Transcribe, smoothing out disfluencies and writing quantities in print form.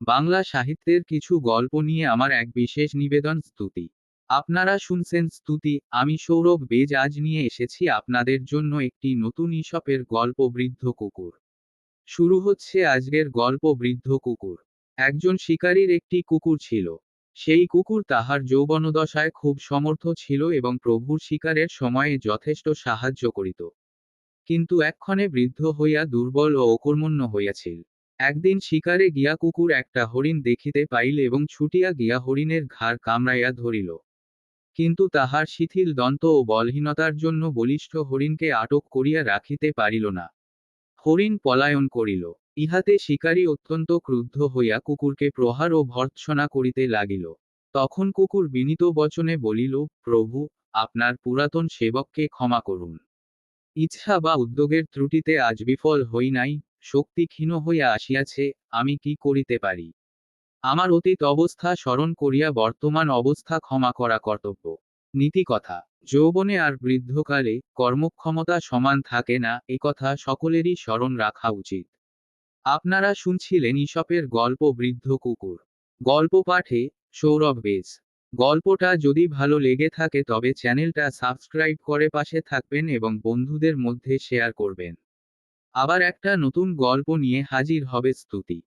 বাংলা সাহিত্যের কিছু গল্প নিয়ে আমার এক বিশেষ নিবেদন স্তুতি। আপনারা শুনছেন স্তুতি, আমি সৌরভ বেজ আজ নিয়ে এসেছি আপনাদের জন্য একটি নতুন ঈশপের গল্প বৃদ্ধ কুকুর। শুরু হচ্ছে আজকের গল্প বৃদ্ধ কুকুর। একজন শিকারীর একটি কুকুর ছিল। সেই কুকুর তাহার যৌবনদশায় খুব সমর্থ ছিল এবং প্রভুর শিকারের সময়ে যথেষ্ট সাহায্য করিত। কিন্তু এক্ষণে বৃদ্ধ হইয়া দুর্বল ও অকর্মণ্য হইয়াছিল। একদিন শিকারে গিয়া কুকুর একটা হরিণ দেখিতে পাইল এবং ছুটিয়া গিয়া হরিণের ঘাড় কামড়াইয়া ধরিল। কিন্তু তাহার শিথিল দন্ত ও বলহীনতার জন্য বলিষ্ঠ হরিণকে আটক করিয়া রাখিতে পারিল না। হরিণ পলায়ন করিল। ইহাতে শিকারী অত্যন্ত ক্রুদ্ধ হইয়া কুকুরকে প্রহার ও ভর্ৎসনা করিতে লাগিল। তখন কুকুর বিনীত বচনে বলিল, প্রভু, আপনার পুরাতন সেবককে ক্ষমা করুন। ইচ্ছা বা উদ্যোগের ত্রুটিতে আজ বিফল হই নাই, শক্তি ক্ষীণ হইয়া আসিয়াছে, আমি কি করিতে পারি? আমার অতীত অবস্থা স্মরণ করিয়া বর্তমান অবস্থা ক্ষমা করা কর্তব্য। নীতিকথা, যৌবনে আর বৃদ্ধকালে কর্মক্ষমতা সমান থাকে না, একথা সকলেরই স্মরণ রাখা উচিত। আপনারা শুনছিলেন ঈশপের গল্প বৃদ্ধ কুকুর। গল্প পাঠে সৌরভ বেজ। গল্পটা যদি ভালো লেগে থাকে তবে চ্যানেলটা সাবস্ক্রাইব করে পাশে থাকবেন এবং বন্ধুদের মধ্যে শেয়ার করবেন। আবার একটা নতুন গল্প নিয়ে হাজির হবে স্তুতি।